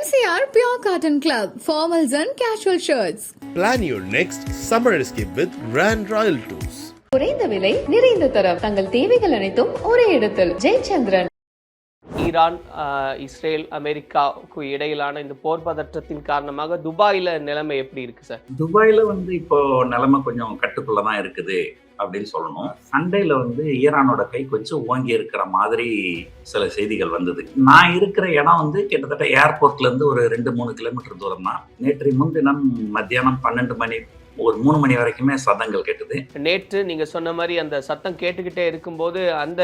MCR Pure Cotton Club, formals and casual shirts. Plan your next summer escape with Grand Royal Tours. குறைந்த விலை நிறைந்த தரம் தங்கள் தேவைகள் அனைத்தும் ஒரே இடத்தில். ஜெயச்சந்திரன். ஈரான், இஸ்ரேல், அமெரிக்காவுக்கு இடையிலான இந்த போர் பதற்றத்தின் காரணமாக துபாயில நிலைமை எப்படி இருக்கு சார்? துபாயில இப்போ நிலைமை கொஞ்சம் கட்டுக்குள்ளதான் இருக்குது அப்படின்னு சொல்லணும். சண்டேல ஈரானோட கை கொஞ்சம் ஓங்கி இருக்கிற மாதிரி சில செய்திகள் வந்தது. நான் இருக்கிற இடம் கிட்டத்தட்ட ஏர்போர்ட்ல இருந்து ஒரு 2-3 கிலோமீட்டர் தூரம் தான். நேற்று முன்தினம் மத்தியானம் 12 மணி ஒரு 3 மணி வரைக்குமே சத்தங்கள் கேட்டது. நேற்று நீங்க சொன்ன மாதிரி அந்த சத்தம் கேட்டுக்கிட்டே இருக்கும்போது அந்த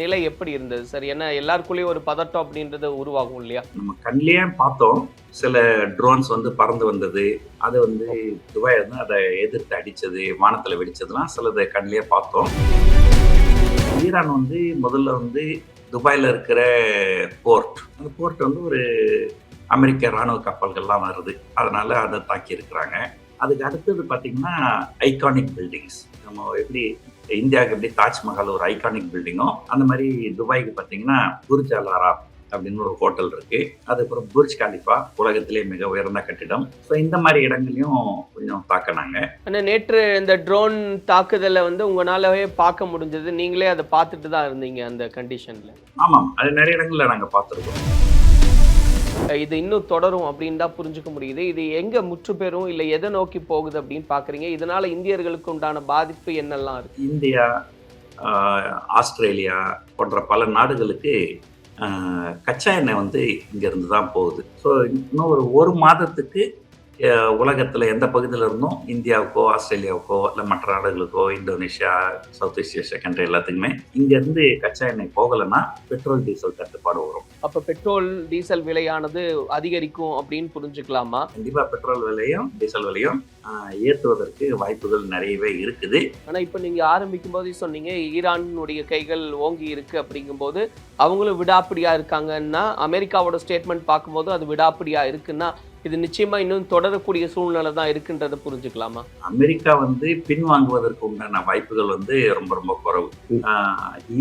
நிலை எப்படி இருந்தது சார்? ஏன்னா எல்லாருக்குள்ளேயும் ஒரு பதட்டம் அப்படின்றது உருவாகும் இல்லையா? நம்ம கண்ணிலேயே பார்த்தோம். சில ட்ரோன்ஸ் பறந்து வந்தது. அது துபாய் அதை எதிர்த்து அடிச்சது, வானத்துல வெடிச்சதுலாம் சிலதை கண்ணிலேயே பார்த்தோம். ஈரான் முதல்ல துபாயில இருக்கிற போர்ட், அந்த போர்ட் ஒரு அமெரிக்க இராணுவ கப்பல்கள்லாம் வருது, அதனால அதை தாக்கி இருக்கிறாங்க. அதுக்கு அடுத்தது பார்த்தீங்கன்னா ஐகானிக் பில்டிங்ஸ். நம்ம எப்படி இந்தியாவுக்கு எப்படி தாஜ்மஹால் ஒரு ஐகானிக் பில்டிங்கோ, அந்த மாதிரி துபாய்க்கு பார்த்தீங்கன்னா புர்ஜ் அல் அராப் அப்படின்னு ஒரு ஹோட்டல் இருக்கு. அதுக்கப்புறம் புர்ஜ் கலிஃபா, உலகத்திலே மிக உயர்ந்த கட்டிடம். ஸோ இந்த மாதிரி இடங்களையும் கொஞ்சம் தாக்கினாங்க. ஆனால் நேற்று இந்த ட்ரோன் தாக்குதலை உங்களாலவே பார்க்க முடிஞ்சது. நீங்களே அதை பார்த்துட்டு தான் இருந்தீங்க அந்த கண்டிஷன்ல. ஆமாம், அது நிறைய இடங்கள்ல நாங்கள் பார்த்துருக்கோம். இது இன்னும் தொடரும் அப்படின்னு தான் புரிஞ்சுக்க முடியுது. இது எங்க முற்று பெறும், இல்லை எதை நோக்கி போகுது அப்படின்னு பாக்குறீங்க? இதனால இந்தியர்களுக்கு உண்டான பாதிப்பு என்னெல்லாம் இருக்கு? இந்தியா, ஆஸ்திரேலியா போன்ற பல நாடுகளுக்கு கச்சா எண்ணெய் இங்க இருந்து தான் போகுது. ஸோ இன்னும் ஒரு மாதத்துக்கு உலகத்துல எந்த பகுதியில இருந்தும் இந்தியாவுக்கோ ஆஸ்திரேலியாவுக்கோ இல்லை மற்ற நாடுகளுக்கோ, Indonesia, South East Asia country எல்லாத்துக்குமே இங்க இருந்து கச்சா எண்ணெய் போகலைன்னா பெட்ரோல் டீசல் தட்டுப்பாடு வரும். அப்ப பெட்ரோல் டீசல் விலையானது அதிகரிக்கும் அப்படின்னு புரிஞ்சுக்கலாமா? கண்டிப்பா பெட்ரோல் விலையும் டீசல் விலையும் ஏற்றுவதற்கு வாய்ப்புகள் நிறையவே இருக்குது. ஆனா இப்ப நீங்க ஆரம்பிக்கும் போதே சொன்னீங்க ஈரானுடைய கைகள் ஓங்கி இருக்கு அப்படிங்கும் போது அவங்களும் விடாப்பிடியா இருக்காங்கன்னா, அமெரிக்காவோட ஸ்டேட்மெண்ட் பார்க்கும்போது அது விடாப்பிடியா இருக்குன்னா இது நிச்சயமா இன்னும் தொடரக்கூடிய சூழ்நிலை தான் இருக்குன்றதை புரிஞ்சுக்கலாமா? அமெரிக்கா பின்வாங்குவதற்கு உண்டான வாய்ப்புகள் ரொம்ப ரொம்ப குறைவு.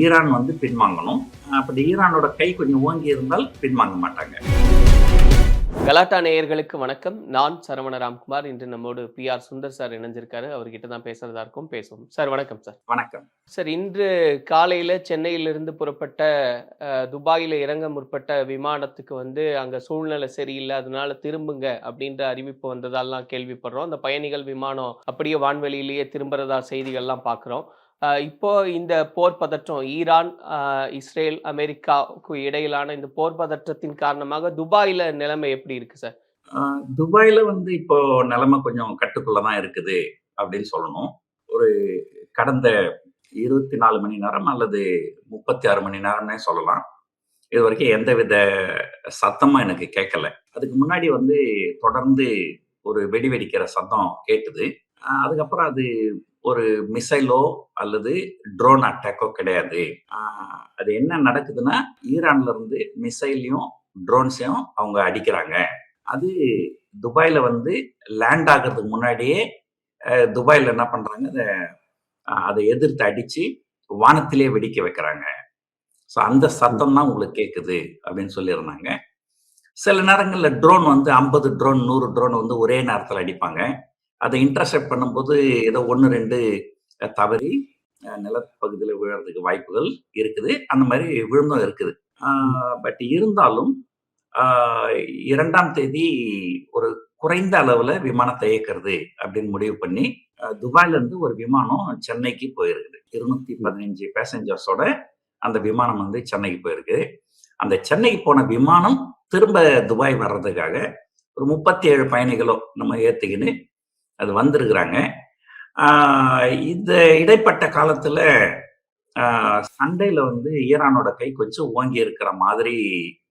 ஈரான் பின்வாங்கணும். அப்படி ஈரானோட கை கொஞ்சம் ஓங்கி இருந்தால் பின்வாங்க மாட்டாங்க. கலாட்டா நேயர்களுக்கு வணக்கம். நான் சரவண ராம்குமார். இன்று நம்மோடு PR சுந்தர் சார் இணைஞ்சிருக்காரு. அவர்கிட்ட தான் பேசுறதா இருக்கும், பேசுவோம். சார் வணக்கம். சார் வணக்கம் சார். இன்று காலையில சென்னையிலிருந்து புறப்பட்ட துபாயில இறங்க முற்பட்ட விமானத்துக்கு அங்க சூழ்நிலை சரியில்லை, அதனால திரும்புங்க அப்படின்ற அறிவிப்பு வந்ததாலாம் கேள்விப்படுறோம். அந்த பயணிகள் விமானம் அப்படியே வான்வெளியிலேயே திரும்புறதா செய்திகள்லாம் பார்க்குறோம். இப்போ இந்த போர் பதற்றம், ஈரான், இஸ்ரேல், அமெரிக்காவுக்கு இடையிலான இந்த போர் பதற்றத்தின் காரணமாக துபாயில நிலைமை எப்படி இருக்கு சார்? துபாயில இப்போ நிலைமை கொஞ்சம் கட்டுக்குள்ளதான் இருக்குது அப்படின்னு சொல்லணும். ஒரு கடந்த 24 மணி நேரம் அல்லது 36 மணி நேரம்னே சொல்லலாம், இது வரைக்கும் எந்தவித சத்தமும் எனக்கு கேட்கல. அதுக்கு முன்னாடி தொடர்ந்து ஒரு வெடி வெடிக்கிற சத்தம் கேட்டுது. அதுக்கப்புறம் அது ஒரு மிசைலோ அல்லது ட்ரோன் அட்டாக்கோ கிடையாது. அது என்ன நடக்குதுன்னா, ஈரான்ல இருந்து மிசைலையும் ட்ரோன்ஸையும் அவங்க அடிக்கிறாங்க. அது துபாயில லேண்ட் ஆகிறதுக்கு முன்னாடியே துபாயில என்ன பண்றாங்க, அதை எதிர்த்து அடிச்சு வானத்திலே வெடிக்க வைக்கிறாங்க. ஸோ அந்த சத்தம் தான் உங்களுக்கு கேட்குது அப்படின்னு சொல்லியிருந்தாங்க. சில நேரங்களில் ட்ரோன் 50 ட்ரோன் 100 ட்ரோன் ஒரே நேரத்தில் அடிப்பாங்க. அதை இன்டர்செப்ட் பண்ணும்போது ஏதோ 1-2 தவறி நிலப்பகுதியில் விழுறதுக்கு வாய்ப்புகள் இருக்குது. அந்த மாதிரி விழுந்தும் இருக்குது. பட் இருந்தாலும் 2ஆம் தேதி ஒரு குறைந்த அளவில் விமானத்தை இயக்கிறது அப்படின்னு முடிவு பண்ணி துபாயில இருந்து ஒரு விமானம் சென்னைக்கு போயிருக்குது. 215 பேசஞ்சர்ஸோட அந்த விமானம் சென்னைக்கு போயிருக்கு. அந்த சென்னைக்கு போன விமானம் திரும்ப துபாய் வர்றதுக்காக ஒரு 37 பயணிகளோ நம்ம ஏற்றுக்கின்னு அது வந்திருக்கிறாங்க. இந்த இடைப்பட்ட காலத்துல சண்டையில ஈரானோட கை கொஞ்சம் ஓங்கி இருக்கிற மாதிரி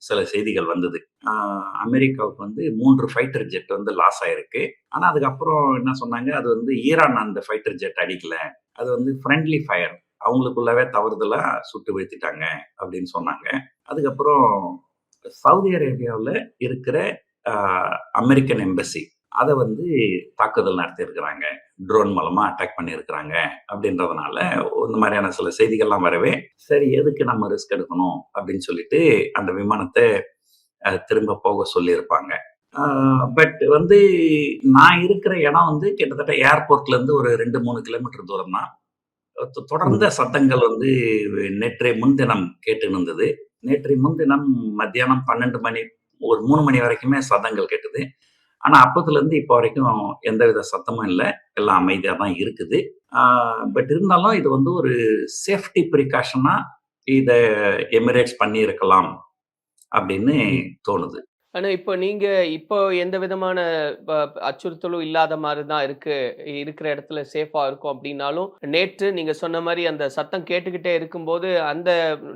சில செய்திகள் வந்தது. அமெரிக்காவுக்கு 3 ஃபைட்டர் ஜெட் லாஸ் ஆயிருக்கு. ஆனா அதுக்கப்புறம் என்ன சொன்னாங்க, அது ஈரான் அந்த ஃபைட்டர் ஜெட் அடிக்கல, அது ஃப்ரெண்ட்லி ஃபயர், அவங்களுக்குள்ளவே தவறுதலா சுட்டு வீழ்த்திட்டாங்க அப்படின்னு சொன்னாங்க. அதுக்கப்புறம் சவுதி அரேபியாவில் இருக்கிற அமெரிக்கன் எம்பசி அதை தாக்குதல் நடத்தியிருக்கிறாங்க, ட்ரோன் மூலமா அட்டாக் பண்ணியிருக்கிறாங்க அப்படின்றதுனால இந்த மாதிரியான சில செய்திகள்லாம் வரவே, சரி எதுக்கு நம்ம ரிஸ்க் எடுக்கணும் அப்படின்னு சொல்லிட்டு அந்த விமானத்தை திரும்ப போக சொல்லியிருப்பாங்க. பட் வந்து நான் இருக்கிற இடம் வந்து கிட்டத்தட்ட ஏர்போர்ட்ல இருந்து ஒரு 2-3 கிலோமீட்டர் தூரம் தான். தொடர்ந்த சத்தங்கள் வந்து நேற்றைய முன்தினம் கேட்டுன்னு இருந்தது. நேற்றைய முன்தினம் மத்தியானம் 12 மணி, ஒரு 3 மணி வரைக்குமே சத்தங்கள் கேட்டது. ஆனா அப்பத்துலேருந்து இப்போ வரைக்கும் எந்தவித சத்தமும் இல்ல. எல்லாம் அமைதியா தான் இருக்குது. பட் இருந்தாலும் இது வந்து ஒரு சேஃப்டி ப்ரிகாஷனா இத எமிரேட்ஸ் பண்ணியிருக்கலாம் அப்படின்னு தோணுது. ஆனா, இப்போ நீங்க இப்போ எந்த விதமான அச்சுறுத்தலும் இல்லாத மாரி தான் இருக்கு. இருக்கிற இடத்துல சேஃபா இருக்கும் அப்டின்னாலும், நேற்று நீங்க சொன்ன மாரி அந்த சத்தம் கேட்டுக்கிட்டே இருக்கும்போது, அந்த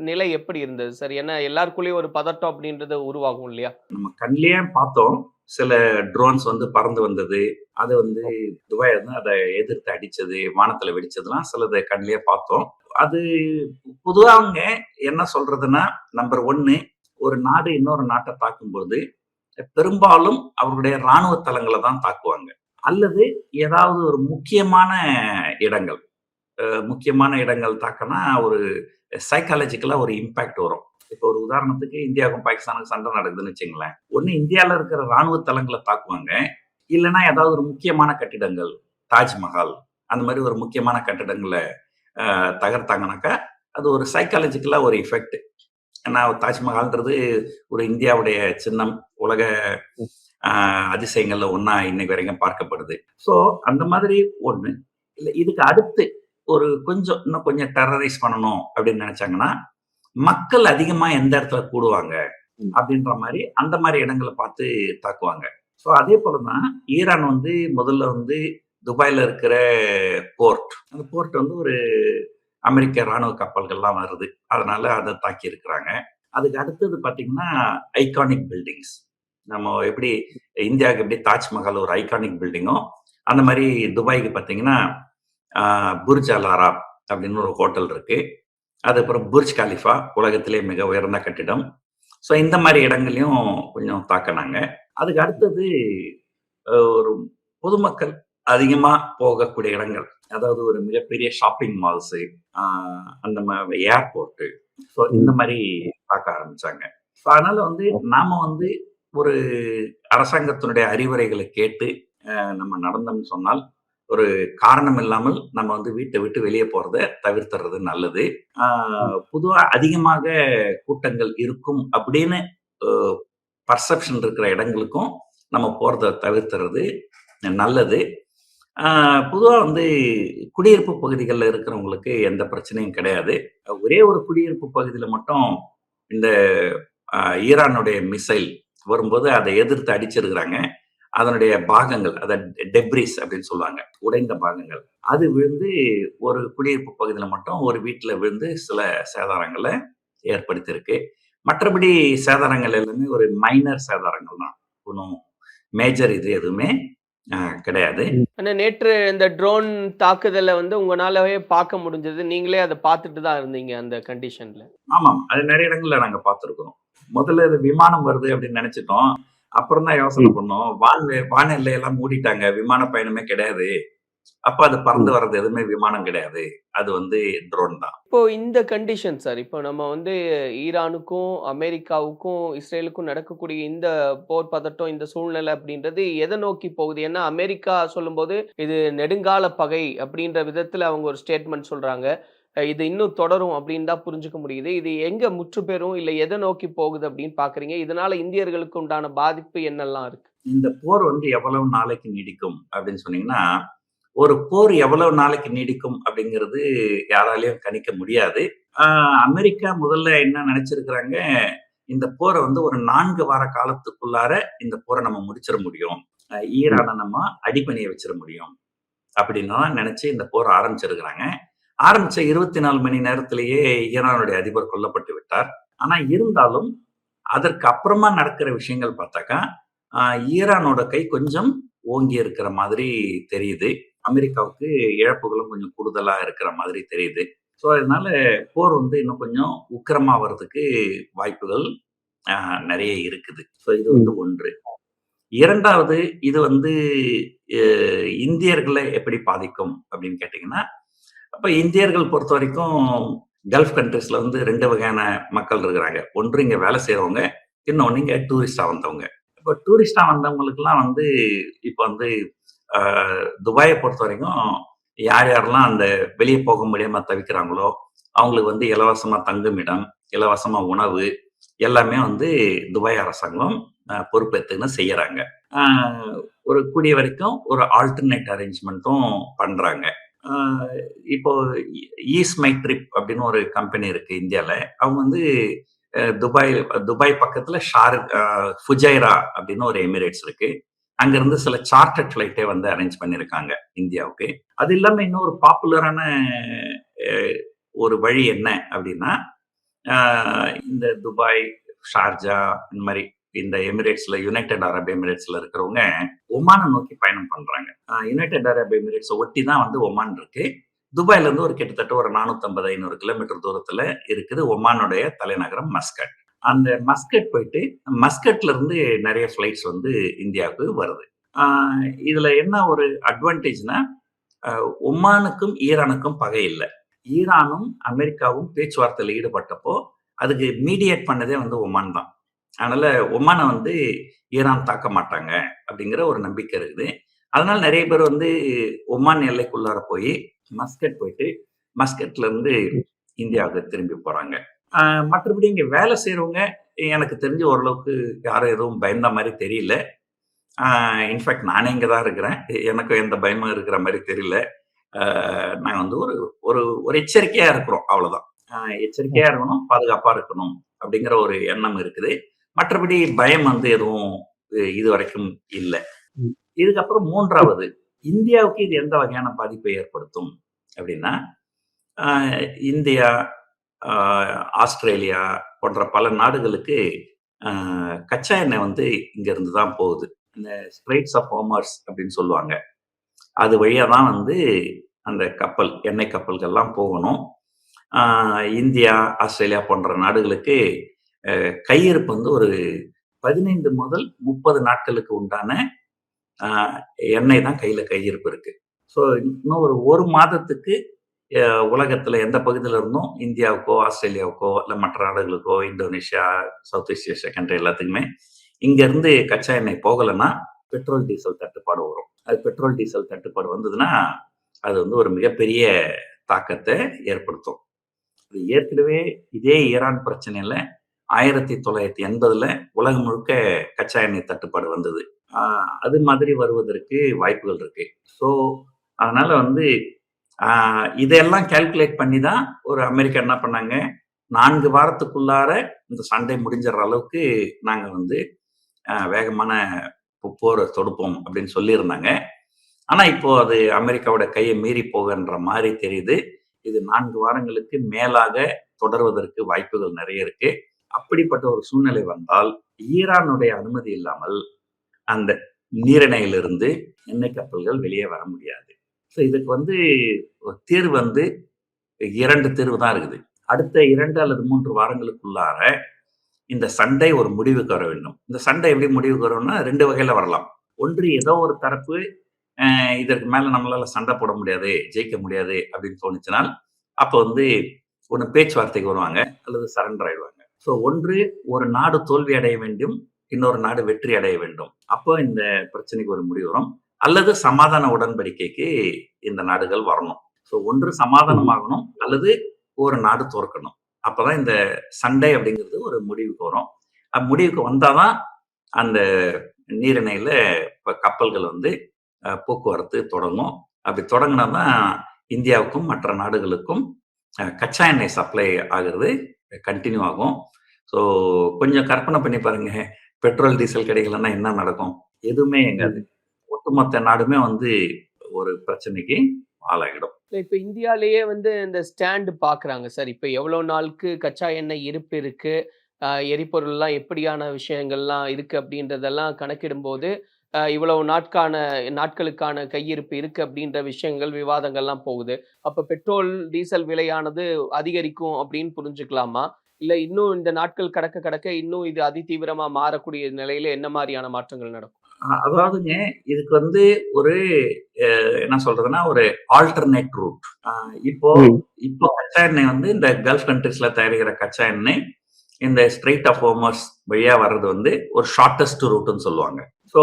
நிலை எப்படி இருந்தது சார்? ஏன்னா எல்லாருக்குள்ளயும் ஒரு பதட்டம் அப்டின்றது உருவாகும் இல்லையா? நம்ம கண்லயே பார்த்தோம். சில ட்ரோன்ஸ் வந்து பறந்து வந்தது. அது வந்து துபாய் வந்து அத எதிர்த்து அடிச்சது, வானத்துல வெடிச்சதுலாம் சிலத கண்லயே பார்த்தோம். அது பொதுவாங்க என்ன சொல்றதுன்னா, நம்பர் 1 ஒரு நாடு இன்னொரு நாட்ட தாக்கும்போது, பெரும்பாலும் அவர்களுடைய ராணுவ தளங்கள தான் தாக்குவாங்க. அல்லது ஏதாவது ஒரு முக்கியமான இடங்கள். முக்கியமான இடங்கள் தாக்குனா ஒரு சைக்காலஜிக்கலா ஒரு இம்பாக்ட் வரும். இப்போ ஒரு உதாரணத்துக்கு இந்தியாவுக்கும் பாகிஸ்தானுக்கும் சண்டை நடக்குதுன்னு வச்சுங்களேன். ஒண்ணு இந்தியால இருக்கிற ராணுவ தளங்கள தாக்குவாங்க. இல்லன்னா ஏதாவது ஒரு முக்கியமான கட்டிடங்கள், தாஜ்மஹால் அந்த மாரி ஒரு முக்கியமான கட்டிடங்கள தகர்த்தாங்கனாக்கா, அது ஒரு சைக்காலஜிக்கலா ஒரு எஃபெக்ட். ஏன்னா தாஜ்மஹால்ன்றது ஒரு இந்தியாவுடைய சின்னம். உலக அதிசயங்கள்ல ஒண்ணா இன்னைக்கு வரைக்கும் பார்க்கப்படுது. ஸோ அந்த மாதிரி ஒண்ணு. இல்ல இதுக்கு அடுத்து ஒரு இன்னும் கொஞ்சம் டெரரைஸ் பண்ணணும் அப்படின்னு நினைச்சாங்கன்னா, மக்கள் அதிகமா எந்த இடத்துல கூடுவாங்க அப்படின்ற மாரி அந்த மாரி இடங்கள பார்த்து தாக்குவாங்க. ஸோ அதே போல தான் ஈரான் வந்து முதல்ல வந்து துபாய்ல இருக்கிற போர்ட். அந்த போர்ட் வந்து ஒரு அமெரிக்க ராணுவ கப்பல்கள்லாம் வருது. அதனால அத தாக்கி இருக்கிறாங்க. அதுக்கு அடுத்தது பார்த்தீங்கன்னா, ஐகானிக் பில்டிங்ஸ். நம்ம எப்படி இந்தியாவுக்கு எப்படி தாஜ்மஹால் ஒரு ஐகானிக் பில்டிங்கோ, அந்த மாரி துபாய்க்கு பார்த்தீங்கன்னா, புர்ஜ் அல் அராப் அப்படின்னு ஒரு ஹோட்டல் இருக்கு. அதுக்கப்புறம் புர்ஜ் கலிஃபா உலகத்திலே மிக உயர்ந்த கட்டிடம். ஸோ இந்த மாரி இடங்களையும் கொஞ்சம் தாக்குனாங்க. அதுக்கு அடுத்தது ஒரு பொதுமக்கள் அதிகமா போகக்கூடிய இடங்கள். அதாவது ஒரு மிகப்பெரிய ஷாப்பிங் மால்ஸு, அந்த ஏர்போர்ட்டு. ஸோ இந்த மாரி தாக்க ஆரம்பிச்சாங்க. ஸோ அதனால வந்து நாம வந்து ஒரு அரசாங்கத்தினுடைய அறிவுரைகளை கேட்டு நம்ம நடந்தோம்னு சொன்னால், ஒரு காரணம் இல்லாமல் நம்ம வந்து வீட்டை விட்டு வெளியே போறத தவிர்த்துறது நல்லது. பொதுவா அதிகமாக கூட்டங்கள் இருக்கும் அப்படின்னு பர்செப்ஷன் இருக்கிற இடங்களுக்கும் நம்ம போறத தவிர்த்துறது நல்லது. பொதுவா வந்து குடியிருப்பு பகுதிகள்ல இருக்கிறவங்களுக்கு எந்த பிரச்சனையும் கிடையாது. ஒரே ஒரு குடியிருப்பு பகுதியில மட்டும் இந்த ஈரானுடைய மிசைல் வரும்போது அதை எதிர்த்து அடிச்சிருக்கிறாங்க. அதனுடைய பாகங்கள், அத டெப்ரிஸ் அப்படின்னு சொல்லுவாங்க. உடைந்த பாகங்கள். அது விழுந்து ஒரு குடியிருப்பு பகுதியில மட்டும் ஒரு வீட்டுல விழுந்து சில சேதாரங்கள ஏற்படுத்தியிருக்கு. மற்றபடி சேதாரங்கள் எல்லாமே ஒரு மைனர் சேதாரங்கள் தான். ஒண்ணும் மேஜர் இது எதுவுமே கிடையாது. ஆனா நேற்று இந்த ட்ரோன் தாக்குதல வந்து உங்கனாலவே பார்க்க முடிஞ்சது. நீங்களே அத பார்த்துட்டு தான் இருந்தீங்க அந்த கண்டிஷன்ல. ஆமாம். அது நெறைய இடங்கள்ல நாங்க பார்த்திருக்கிறோம். முதல்ல இது விமானம் வருது அப்படின்னு நினைச்சுட்டோம். அப்புறம் தான் யோசனை பண்ணோம். வான் எல்லையெல்லாம் மூடிட்டாங்க. விமான பயணமே கிடையாது. அப்ப அது பறந்து வர்றது எதுவுமே விமானம் கிடையாது. அது வந்து ட்ரோன் தான். இப்போ இந்த கண்டிஷன் சார், இப்போ நம்ம வந்து ஈரானுக்கும், அமெரிக்காவுக்கும், இஸ்ரேலுக்கும் நடக்கக்கூடிய இந்த போர் பதட்டம், இந்த சூழ்நிலை அப்படின்றது எத நோக்கி போகுது? ஏன்னா அமெரிக்கா சொல்லும்போது, இது நெடுங்கால பகை அப்படின்ற விதத்துல அவங்க ஒரு ஸ்டேட்மெண்ட் சொல்றாங்க. இது இன்னும் தொடரும் அப்படின்னு தான் புரிஞ்சுக்க முடியுது. இது எங்க முற்று பெறும்? இல்ல எத நோக்கி போகுது அப்படின்னு பார்க்குறீங்க? இதனால இந்தியர்களுக்கு உண்டான பாதிப்பு என்னெல்லாம் இருக்கு? இந்த போர் வந்து எவ்வளவு நாளைக்கு நீடிக்கும் அப்படின்னு சொன்னீங்கன்னா, ஒரு போர் எவ்வளவு நாளைக்கு நீடிக்கும் அப்படிங்கிறது யாராலையும் கணிக்க முடியாது. அமெரிக்கா முதல்ல என்ன நினைச்சிருக்கிறாங்க, இந்த போரை வந்து ஒரு 4 வார காலத்துக்குள்ளார இந்த போரை நம்ம முடிச்சிட முடியும். ஈரானை நம்ம அடிபணிய வச்சிட முடியும் அப்படின்னு தான் நினைச்சு இந்த போர் ஆரம்பிச்சிருக்கிறாங்க. ஆரம்பிச்ச 24 மணி நேரத்திலேயே ஈரானுடைய அதிபர் கொல்லப்பட்டு விட்டார். ஆனா இருந்தாலும் அதற்கு அப்புறமா நடக்கிற விஷயங்கள் பார்த்தாக்கா, ஈரானோட கை கொஞ்சம் ஓங்கி இருக்கிற மாதிரி தெரியுது. அமெரிக்காவுக்கு இழப்புகளும் கொஞ்சம் கூடுதலா இருக்கிற மாதிரி தெரியுது. ஸோ அதனால போர் வந்து இன்னும் கொஞ்சம் உக்கிரமாவறதுக்கு வாய்ப்புகள் நிறைய இருக்குது. ஸோ இது வந்து ஒன்று. 2வது இது வந்து இந்தியர்களை எப்படி பாதிக்கும் அப்படின்னு கேட்டீங்கன்னா, அப்ப இந்தியர்கள் பொறுத்த வரைக்கும் கல்ஃப் கண்ட்ரீஸ்ல வந்து 2 வகையான மக்கள் இருக்கிறாங்க. ஒன்று இங்க வேலை செய்றவங்க, இன்னொன்னு இங்க டூரிஸ்டா வந்தவங்க. இப்போ டூரிஸ்டா வந்தவங்களுக்குலாம் வந்து இப்போ வந்து துபாய பொறுத்தவரைக்கும் யார் யாரெல்லாம் அந்த வெளிய போக முடியாம தவிக்கிறாங்களோ, அவங்களுக்கு வந்து இலவசமா தங்குமிடம், இலவசமா உணவு எல்லாமே வந்து துபாய் அரசாங்கம் பொறுப்பேத்துக்கின்னு செய்யறாங்க. அ ஒரு கூடிய வரைக்கும் ஒரு ஆல்டர்னேட் அரேஞ்ச்மென்ட்டும் பண்றாங்க. அ இப்போ ஈஸ் மை ட்ரிப் அப்படின்னு ஒரு கம்பெனி இருக்கு இந்தியால. அவங்க வந்து துபாய் துபாய் பக்கத்துல ஃபுஜைரா அப்படின்னு ஒரு எமிரேட்ஸ் இருக்கு. அங்கிருந்து சில சார்ட்டர்ட் ஃபிளைட்டே வந்து அரேஞ்ச் பண்ணியிருக்காங்க இந்தியாவுக்கு. அது இல்லாம இன்னும் ஒரு பாப்புலரான அ ஒரு வழி என்ன அப்படின்னா, அ இந்த துபாய், ஷார்ஜா இந்த மாரி இந்த எமிரேட்ஸ்ல யுனைட்டட் அரப் எமிரேட்ஸ்ல இருக்கிறவங்க ஒமான நோக்கி பயணம் பண்றாங்க. யுனைட்டட் அரப் எமிரேட்ஸ ஒட்டி தான் வந்து ஒமான் இருக்கு. துபாய்ல இருந்து ஒரு கிட்டத்தட்ட ஒரு 450, 500 கிலோமீட்டர் தூரத்துல இருக்குது ஒமானுடைய தலைநகரம் மஸ்கட். அந்த மஸ்கட் போயிட்டு மஸ்கட்ல இருந்து நிறைய ஃபிளைட்ஸ் வந்து இந்தியாவுக்கு வருது. இதுல என்ன ஒரு அட்வான்டேஜ்னா, ஒமானுக்கும் ஈரானுக்கும் பகை இல்ல. ஈரானும் அமெரிக்காவும் பேச்சுவார்த்தையில ஈடுபட்டப்போ அதுக்கு மீடியேட் பண்ணதே வந்து ஒமான் தான். அதனால ஒமான வந்து ஈரான் தாக்க மாட்டாங்க அப்படிங்கிற ஒரு நம்பிக்கை இருக்குது. அதனால நிறைய பேர் வந்து ஒமான் எல்லைக்குள்ளார போய் மஸ்கட் போயிட்டு மஸ்கட்ல இருந்து இந்தியாவுக்கு திரும்பி போறாங்க. மற்றபடி இங்க வேலை செய்யறவங்க எனக்கு தெரிஞ்சு ஓரளவுக்கு யாரும் எதுவும் பயந்த மாதிரி தெரியல. இன்ஃபேக்ட் நானே இங்க தான் இருக்கிறேன். எனக்கும் எந்த பயமும் இருக்கிற மாதிரி தெரியல. நாங்க வந்து ஒரு ஒரு ஒரு எச்சரிக்கையா இருக்கிறோம், அவ்வளவுதான். எச்சரிக்கையா இருக்கணும், பாதுகாப்பா இருக்கணும் அப்படிங்கிற ஒரு எண்ணம் இருக்குது. மற்றபடி பயம் வந்து எதுவும் இதுவரைக்கும் இல்லை. இதுக்கப்புறம் 3வது, இந்தியாவுக்கு இது எந்த வகையான பாதிப்பை ஏற்படுத்தும் அப்படின்னா, இந்தியா, ஆஸ்திரேலியா போன்ற பல நாடுகளுக்கு கச்சா எண்ணெய் வந்து இங்க இருந்து தான் போகுது. இந்த ஸ்ட்ரெய்ட்ஸ் ஆஃப் ஹோமர்ஸ் அப்படின்னு சொல்லுவாங்க. அது வழியா தான் வந்து அந்த கப்பல், எண்ணெய் கப்பல்கள்லாம் போகணும். இந்தியா, ஆஸ்திரேலியா போன்ற நாடுகளுக்கு கையிருப்பு வந்து ஒரு 15 முதல் 30 நாட்களுக்கு உண்டான எண்ணெய் தான் கையிருப்பு இருக்கு. ஸோ இன்னும் ஒரு மாதத்துக்கு உலகத்துல எந்த பகுதியில இருந்தும் இந்தியாவுக்கோ, ஆஸ்திரேலியாவுக்கோ இல்ல மற்ற நாடுகளுக்கோ, Indonesia, South East Asia country எல்லாத்துக்குமே இங்க இருந்து கச்சா எண்ணெய் போகலைன்னா பெட்ரோல் டீசல் தட்டுப்பாடு வரும். அது பெட்ரோல் டீசல் தட்டுப்பாடு வந்ததுன்னா அது வந்து ஒரு மிகப்பெரிய தாக்கத்தை ஏற்படுத்தும். ஏற்கனவே இதே ஈரான் பிரச்சனையில 1980ல உலகம் முழுக்க கச்சா எண்ணெய் தட்டுப்பாடு வந்தது. அது மாதிரி வருவதற்கு வாய்ப்புகள் இருக்கு. ஸோ அதனால வந்து இதெல்லாம் கால்குலேட் பண்ணி தான் ஒரு அமெரிக்கா என்ன பண்ணாங்க, 4 வாரத்துக்குள்ளார இந்த சண்டை முடிஞ்சிற அளவுக்கு நாங்க வந்து வேகமான போரை தொடுப்போம் அப்படின்னு சொல்லியிருந்தாங்க. ஆனா இப்போ அது அமெரிக்காவோட கையை மீறி போகின்ற மாதிரி தெரியுது. இது 4 வாரங்களுக்கு மேலாக தொடர்வதற்கு வாய்ப்புகள் நிறைய இருக்கு. அப்படிப்பட்ட ஒரு சூழ்நிலை வந்தால் ஈரானுடைய அனுமதி இல்லாமல் அந்த நீரிணையிலிருந்து எண்ணெய் கப்பல்கள் வெளியே வர முடியாது. ஸோ இதுக்கு வந்து தீர்வு வந்து 2 தீர்வு தான் இருக்குது. அடுத்த 2 அல்லது 3 வாரங்களுக்குள்ளார இந்த சண்டை ஒரு முடிவுக்கு வர வேண்டும். இந்த சண்டை எப்படி முடிவுக்கு வரும்னா 2 வகையில வரலாம். ஒன்று, ஏதோ ஒரு தரப்பு இதற்கு மேல நம்மளால சண்டை போட முடியாது, ஜெயிக்க முடியாது அப்படின்னு தோணுச்சுனால் அப்போ வந்து ஒன்று பேச்சுவார்த்தைக்கு வருவாங்க அல்லது சரண்டர் ஆயிடுவாங்க. ஸோ ஒன்று, ஒரு நாடு தோல்வி அடைய வேண்டும், இன்னொரு நாடு வெற்றி அடைய வேண்டும். அப்போ இந்த பிரச்சனைக்கு ஒரு முடிவு வரும். அல்லது சமாதான உடன்படிக்கைக்கு இந்த நாடுகள் வரணும். ஸோ ஒன்று சமாதானம் ஆகணும் அல்லது ஒரு நாடு தோற்கணும். அப்பதான் இந்த சண்டை அப்படிங்கிறது ஒரு முடிவுக்கு வரும். முடிவுக்கு வந்தாதான் அந்த நீரிணையில கப்பல்கள் வந்து போக்குவரத்து தொடங்கும். அப்படி தொடங்கினாதான் இந்தியாவுக்கும் மற்ற நாடுகளுக்கும் கச்சா எண்ணெய் சப்ளை ஆகிறது கண்டினியூ ஆகும். ஸோ கொஞ்சம் கற்பனை பண்ணி பாருங்க, பெட்ரோல் டீசல் கிடைக்கலன்னா என்ன நடக்கும்? எதுவுமே எங்காது. ஒட்டுமொத்த நாடுமே வந்து ஒரு பிரச்சனைக்கு ஆளாகிடும். இப்ப இந்தியாலேயே வந்து இந்த ஸ்டாண்ட் பாக்குறாங்க சார். இப்ப எவ்வளவு நாளுக்கு கச்சா எண்ணெய் இருப்பு இருக்கு, எரிபொருள்லாம் எப்படியான விஷயங்கள்லாம் இருக்கு அப்படின்றதெல்லாம் கணக்கிடும்போது இவ்வளவு நாட்களுக்கான கையிருப்பு இருக்கு அப்படின்ற விஷயங்கள், விவாதங்கள்லாம் போகுது. அப்ப பெட்ரோல், டீசல் விலையானது அதிகரிக்கும் அப்படின்னு புரிஞ்சுக்கலாமா? இல்ல இன்னும் இந்த நாட்கள் கடக்க இன்னும் இது அதிதீவிரமா மாறக்கூடிய நிலையில என்ன மாதிரியான மாற்றங்கள் நடக்கும்? அதாவதுங்க, இதுக்கு வந்து ஒரு என்ன சொல்றதுன்னா ஒரு ஆல்டர்னேட் ரூட். இப்போ கச்சா எண்ணெய் வந்து இந்த கல்ஃப் கண்ட்ரிஸ்ல தயாரிக்கிற கச்சா எண்ணெய் இந்த ஸ்ட்ரெயிட் ஆஃப் ஹோமர்ஸ் வழியா வர்றது வந்து ஒரு ஷார்ட்டஸ்ட் ரூட்னு சொல்லுவாங்க. ஸோ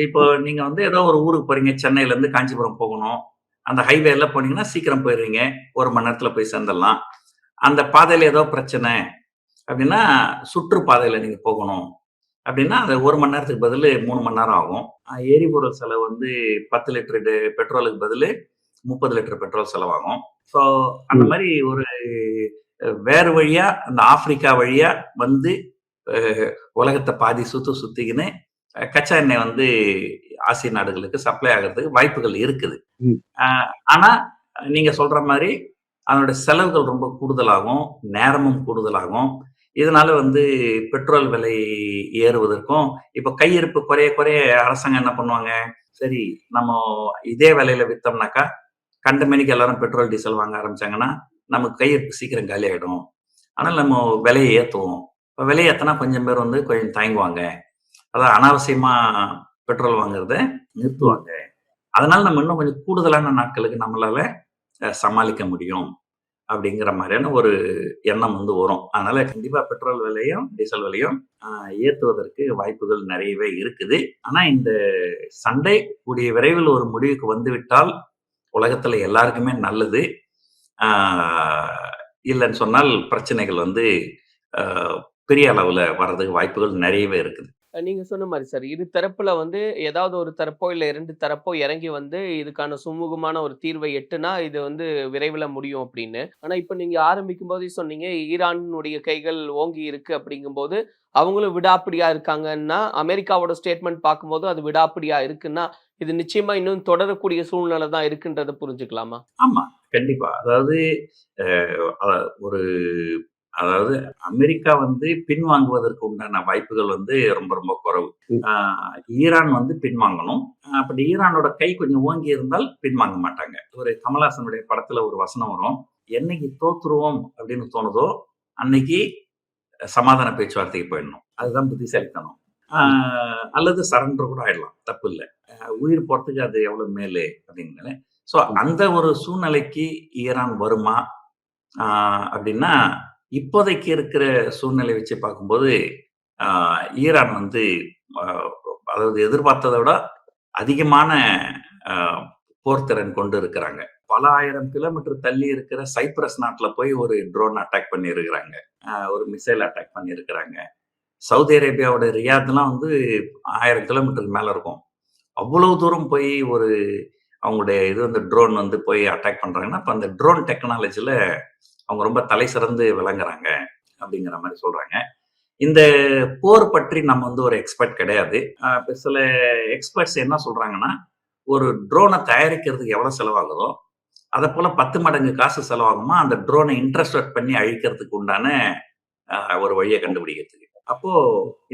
இப்போ நீங்க வந்து ஏதோ ஒரு ஊருக்கு போறீங்க, சென்னையில இருந்து காஞ்சிபுரம் போகணும். அந்த ஹைவேல போனீங்கன்னா சீக்கிரம் போயிடுறீங்க. 1 மணி நேரத்துல போய் சேர்ந்துடலாம். அந்த பாதையில ஏதோ பிரச்சனை அப்படின்னா, சுற்றுப்பாதையில நீங்க போகணும் அப்படின்னா, அது 1 மணி நேரத்துக்கு பதிலு 3 மணி நேரம் ஆகும். எரிபொருள் செலவு வந்து 10 லிட்டர் பெட்ரோலுக்கு பதிலு 30 லிட்டர் பெட்ரோல் செலவாகும். ஸோ அந்த மாரி ஒரு வேறு வழியா, அந்த ஆப்பிரிக்கா வழியா வந்து அ உலகத்த பாதி சுத்திக்கின்னு கச்சா எண்ணெய் வந்து ஆசிய நாடுகளுக்கு சப்ளை ஆகுறதுக்கு வாய்ப்புகள் இருக்குது. ம். அ ஆனா, நீங்க சொல்ற மாரி அதனுடைய செலவுகள் ரொம்ப கூடுதலாகும். நேரமும் கூடுதலாகும். இதனால வந்து பெட்ரோல் விலை ஏறுவதற்கும், இப்ப கையிருப்பு குறைய குறைய அரசாங்கம் என்ன பண்ணுவாங்க, சரி நம்ம இதே விலையில வித்தோம்னாக்கா, கண்ட மேனிக்கு எல்லாரும் பெட்ரோல், டீசல் வாங்க ஆரம்பிச்சாங்கன்னா, நமக்கு கையிருப்பு சீக்கிரம் காலியாயிடும். அதனால நம்ம விலைய ஏத்துவோம். இப்ப விலைய ஏத்துனா கொஞ்சம் பேர் வந்து கொஞ்சம் தயங்குவாங்க. அதான் அனாவசியமா பெட்ரோல் வாங்குறத நிறுத்துவாங்க. அதனால நம்ம இன்னும் கொஞ்சம் கூடுதலான நாட்களுக்கு நம்மளால சமாளிக்க முடியும். அப்படிங்கிற மாதிரியான ஒரு எண்ணம் வந்து வரும். அதனால கண்டிப்பா பெட்ரோல் விலையும், டீசல் விலையும் ஏத்துவதற்கு வாய்ப்புகள் நிறையவே இருக்குது. ஆனா இந்த சண்டை கூடிய விரைவில் ஒரு முடிவுக்கு வந்துவிட்டால் உலகத்துல எல்லாருக்குமே நல்லது. ஆ இல்லன்னு சொன்னால் பிரச்சனைகள் வந்து அ பெரிய அளவுல வர்றதுக்கு வாய்ப்புகள் நிறையவே இருக்குது. நீங்க சொன்ன மாரி சார். இரு தரப்புல வந்து ஏதாவது ஒரு தரப்போ, இல்ல 2 தரப்போ இறங்கி வந்து இதுக்கான சுமூகமான ஒரு தீர்வை எட்டுனா, இது வந்து விரைவில முடியும் அப்படின்னு. ஆனா இப்ப நீங்க ஆரம்பிக்கும்போதே சொன்னீங்க, ஈரானுடைய கைகள் ஓங்கி இருக்கு அப்படிங்கும்போது, அவங்களும் விடாப்பிடியா இருக்காங்கன்னா, அமெரிக்காவோட ஸ்டேட்மெண்ட் பார்க்கும்போது அது விடாப்பிடியா இருக்குன்னா, இது நிச்சயமா இன்னும் தொடரக்கூடிய சூழ்நிலை தான் இருக்குன்றத புரிஞ்சுக்கலாமா? ஆமா, கண்டிப்பா. அதாவது அ அ ஒரு அதாவது அமெரிக்கா வந்து பின்வாங்குவதற்கு உண்டான வாய்ப்புகள் வந்து ரொம்ப ரொம்ப குறைவு. ம். ஆ ஈரான் வந்து பின்வாங்கணும். அப்படி ஈரானோட கை கொஞ்சம் ஓங்கி இருந்தால் பின்வாங்க மாட்டாங்க. ஒரு கமலஹாசனுடைய படத்துல ஒரு வசனம் வரும். "என்னைக்கு தோத்துருவோம் அப்படின்னு தோணுதோ, அன்னைக்கு சமாதான பேச்சுவார்த்தைக்கு போயிடணும். அதுதான் புத்திசாலித்தனம். ஆ அல்லது சரண்டர் கூட ஆயிடலாம். தப்பில்ல. உயிர் போறதுக்கு அது எவ்வளவு மேலு அப்படின்னு. ஸோ அந்த ஒரு சூழ்நிலைக்கு ஈரான் வருமா? ஆ அப்படின்னா, இப்போதைக்கு இருக்கிற சூழ்நிலை வச்சு பார்க்கும்போது, ஆ ஈரான் வந்து அ அதாவது எதிர்பார்த்தத விட அதிகமான அ போர்த்திறன் கொண்டு இருக்கிறாங்க. பல 1000 கிலோமீட்டர் தள்ளி இருக்கிற சைப்ரஸ் நாட்டுல போய் ஒரு ட்ரோன் அட்டாக் பண்ணியிருக்கிறாங்க. ஒரு மிசைல் அட்டாக் பண்ணியிருக்கிறாங்க. சவுதி அரேபியாவோட ரியாத்லாம் வந்து 1000 கிலோமீட்டருக்கு மேல இருக்கும். அவ்வளவு தூரம் போய் ஒரு அவங்களுடைய இது வந்து ட்ரோன் வந்து போய் அட்டாக் பண்றாங்கன்னா, அப்ப அந்த ட்ரோன் டெக்னாலஜில அவங்க ரொம்ப தலை சிறந்து விளங்குறாங்க அப்படிங்கிற மாரி சொல்றாங்க. இந்த போர் பற்றி நம்ம வந்து ஒரு எக்ஸ்பர்ட் கிடையாது. இப்ப சில எக்ஸ்பர்ட்ஸ் என்ன சொல்றாங்கன்னா, ஒரு ட்ரோன தயாரிக்கிறதுக்கு எவ்வளவு செலவாகுதோ, அதப்போல 10 மடங்கு காசு செலவாகுமா, அந்த ட்ரோன இன்டர்செப்ட் பண்ணி அழிக்கிறதுக்கு உண்டான ஒரு வழிய கண்டுபிடிக்கிறதுக்கு. அப்போ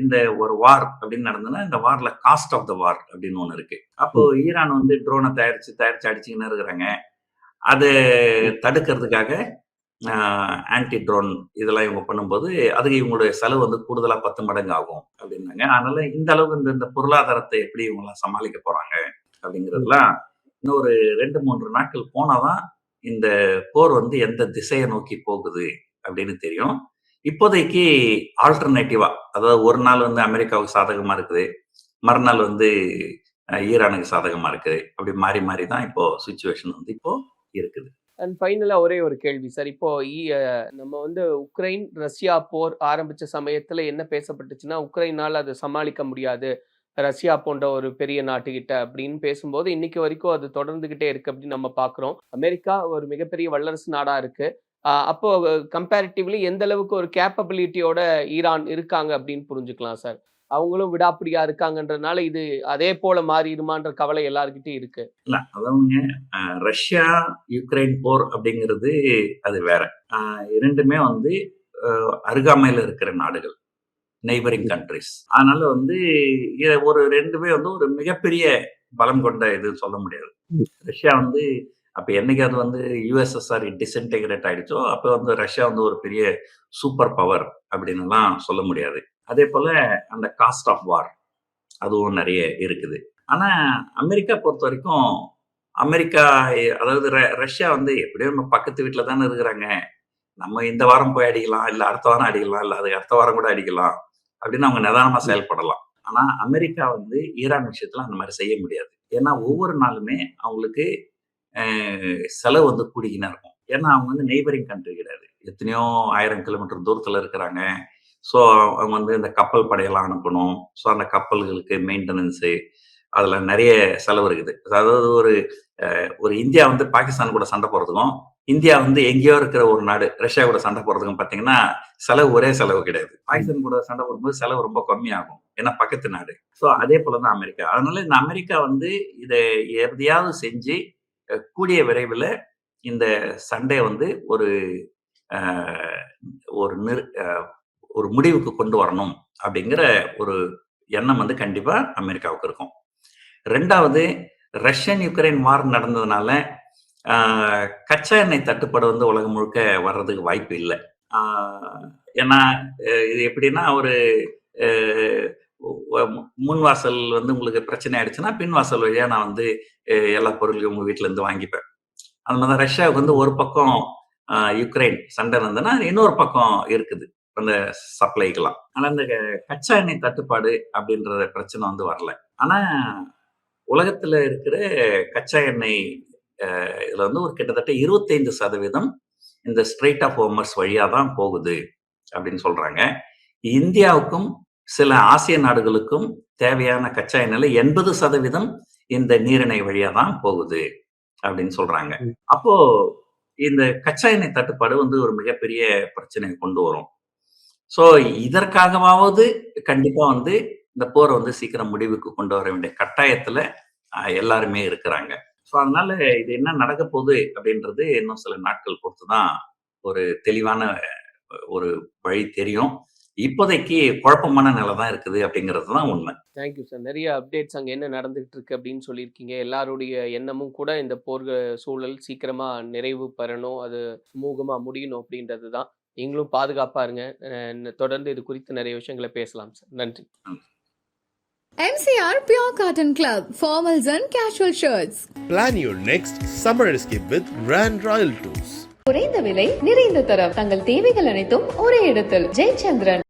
இந்த ஒரு வார் அப்படின்னு நடந்ததுன்னா, இந்த வார்ல காஸ்ட் ஆஃப் த வார் அப்படின்னு ஒண்ணு இருக்கு. அப்போ ஈரான் வந்து ட்ரோன தயாரிச்சு அடிச்சுக்கின்னு இருக்கிறாங்க. அத தடுக்கிறதுக்காக ஆன்டி ட்ரோன் இதெல்லாம் இவங்க பண்ணும்போது, அதுக்கு இவங்களுடைய செலவு வந்து கூடுதலா 10 மடங்கு ஆகும் அப்படின்னாங்க. அதனால இந்த அளவுக்கு இந்த இந்த பொருளாதாரத்த எப்படி இவங்கலாம் சமாளிக்க போறாங்க அப்படிங்கிறதெல்லாம் இன்னும் ஒரு 2, 3 நாட்கள் போனா தான் இந்த போர் வந்து எந்த திசைய நோக்கி போகுது அப்படின்னு தெரியும். இப்போதைக்கு ஆல்டர்னேட்டிவா அதாவது ஒரு நாள் வந்து அமெரிக்காவுக்கு சாதகமா இருக்குது. மறுநாள் வந்து ஈரானுக்கு சாதகமா இருக்குது. அப்படி மாறி மாறி தான் இப்போ சிச்சுவேஷன் வந்து இப்போ இருக்குது. அண்ட் ஃபைனலா ஒரே ஒரு கேள்வி சார். இப்போ நம்ம வந்து உக்ரைன், ரஷ்யா போர் ஆரம்பிச்ச சமயத்துல என்ன பேசப்பட்டுச்சுன்னா, உக்ரைனால அத சமாளிக்க முடியாது. ரஷ்யா போன்ற ஒரு பெரிய நாட்டுகிட்ட அப்படின்னு பேசும்போது, இன்னைக்கு வரைக்கும் அது தொடர்ந்துகிட்டே இருக்கு அப்படின்னு நம்ம பார்க்குறோம். அமெரிக்கா ஒரு மிகப்பெரிய வல்லரசு நாடா இருக்கு. அப்போ கம்பேரிட்டிவ்லி எந்த அளவுக்கு ஒரு கேப்பபிலிட்டியோட ஈரான் இருக்காங்க அப்படின்னு புரிஞ்சுக்கலாம் சார். அவங்களும் விடாப்பிடியா இருக்காங்கன்றதுனால, இது அதே போல மாறிடுமான்ற கவலை எல்லார்கிட்டயும் இருக்கு. இல்ல அதாவதுங்க ரஷ்யா, யுக்ரைன் போர் அப்படிங்கிறது அது வேற. 2மே வந்து அருகாமையில இருக்கிற நாடுகள். Neighbouring countries. அதனால வந்து ஒரு 2மே வந்து ஒரு மிகப்பெரிய பலம் கொண்ட இதுன்னு சொல்ல முடியாது. ரஷ்யா வந்து அப்ப என்னைக்கு அது வந்து யுஎஸ்எஸ்ஆர் டிஸ்இன்டெகிரேட் ஆயிடுச்சோ, அப்ப வந்து ரஷ்யா வந்து ஒரு பெரிய சூப்பர் பவர் அப்படின்னுலாம் சொல்ல முடியாது. அதேபோல அந்த காஸ்ட் ஆஃப் வார் அதுவும் நெறைய இருக்குது. ஆனா அமெரிக்கா பொறுத்தவரைக்கும், அமெரிக்கா அதாவது ரஷ்யா வந்து எப்படியோ நம்ம பக்கத்து வீட்ல தானே இருக்கிறாங்க. நம்ம இந்த வாரம் போய் அடிக்கலாம், இல்ல அடுத்த வாரம் அடிக்கலாம், இல்ல அதுக்கு அடுத்த வாரம் கூட அடிக்கலாம் அப்படின்னு அவங்க நிதானமா செயல்படலாம். ஆனா அமெரிக்கா வந்து ஈரான் விஷயத்துல அந்த மாதிரி செய்ய முடியாது. ஏன்னா ஒவ்வொரு நாளுமே அவங்களுக்கு செலவு வந்து கூடிக்கினே இருக்கும். ஏன்னா அவங்க வந்து நெய்பரிங் கண்ட்ரி கிடையாது. எத்தனையோ 1000 கிலோமீட்டர் தூரத்துல இருக்கிறாங்க. ஸோ அவங்க வந்து இந்த கப்பல் படையெல்லாம் அனுப்பணும். ஸோ அந்த கப்பல்களுக்கு மெயின்டெனன்ஸு அதுல நிறைய செலவு இருக்குது. அதாவது ஒரு இந்தியா வந்து பாகிஸ்தான் கூட சண்டை போடுறதுக்கும், இந்தியா வந்து எங்கேயோ இருக்கிற ஒரு நாடு ரஷ்யா கூட சண்டை போடுறதுக்கும் பார்த்தீங்கன்னா ஒரே செலவு கிடையாது. பாகிஸ்தான் கூட சண்டை போடும்போது செலவு ரொம்ப கம்மியாகும். ஏன்னா பக்கத்து நாடு. ஸோ அதே போலதான் அமெரிக்கா. அதனால இந்த அமெரிக்கா வந்து இதை எதையாவது செஞ்சு கூடிய விரைவில் இந்த சண்டை வந்து ஒரு ஒரு ஒரு முடிவுக்கு கொண்டு வரணும் அப்படிங்கிற ஒரு எண்ணம் வந்து கண்டிப்பா அமெரிக்காவுக்கு இருக்கும். ரெண்டாவது, ரஷ்யன் யுக்ரைன் வார் நடந்ததுனால கச்சா எண்ணெய் தட்டுப்பாடு வந்து உலகம் முழுக்க வர்றதுக்கு வாய்ப்பு இல்லை. ஏன்னா இது எப்படின்னா ஒரு முன் வாசல் வந்து உங்களுக்கு பிரச்சனை ஆயிடுச்சுன்னா பின் வாசல் வழியா நான் வந்து எல்லா பொருளையும் உங்க வீட்டுல இருந்து வாங்கிப்பேன். அந்த மாதிரி ரஷ்யாவுக்கு வந்து ஒரு பக்கம் யுக்ரைன் சண்டை இருந்ததுன்னா இன்னொரு பக்கம் இருக்குது அந்த சப்ளைக்கெல்லாம். ஆனா இந்த கச்சா எண்ணெய் தட்டுப்பாடு அப்படின்ற பிரச்சனை வந்து வரல. ஆனா உலகத்துல இருக்கிற கச்சா எண்ணெய் இதுல வந்து ஒரு கிட்டத்தட்ட 25% இந்த ஸ்ட்ரெயிட் ஆஃப் ஹோர்மஸ் வழியா தான் போகுது அப்படின்னு சொல்றாங்க. இந்தியாவுக்கும் சில ஆசிய நாடுகளுக்கும் தேவையான கச்சா எண்ணெய்ல 80% இந்த நீரிணை வழியா தான் போகுது அப்படின்னு சொல்றாங்க. அப்போ இந்த கச்சா எண்ணெய் தட்டுப்பாடு வந்து ஒரு மிகப்பெரிய பிரச்சனையை கொண்டு வரும். சோ இதற்காகவாவது கண்டிப்பா வந்து இந்த போரை வந்து சீக்கிரம் முடிவுக்கு கொண்டு வர வேண்டிய கட்டாயத்துல எல்லாருமே இருக்கிறாங்க. ஸோ அதனால இது என்ன நடக்க போகுது அப்படின்றது இன்னும் சில நாட்கள் பொறுத்துதான் ஒரு தெளிவான ஒரு வழி தெரியும். இப்போதைக்கு குழப்பமான நிலை தான் இருக்குது அப்படிங்கிறது தான் உண்மை. Thank you sir. நிறைய அப்டேட்ஸ் அங்கே என்ன நடந்துகிட்டு இருக்கு அப்படின்னு சொல்லியிருக்கீங்க. எல்லாருடைய எண்ணமும் கூட இந்த போர் சூழல் சீக்கிரமா நிறைவு பெறணும், அது சுமூகமா முடியணும் அப்படின்றது தான். நீங்களும் பாதுகாப்பா இருங்க. தொடர்ந்து இது குறித்து நிறைய விஷயங்களை பேசலாம் சார். நன்றி. MCR Pure Cotton Club, formals and casual shirts. Plan your next summer escape with Grand Royal Tours. குறைந்த விலை, நிறைந்த தரம், தங்கள் தேவைகள் அனைத்தும் ஒரே இடத்தில். ஜெயச்சந்திரன்.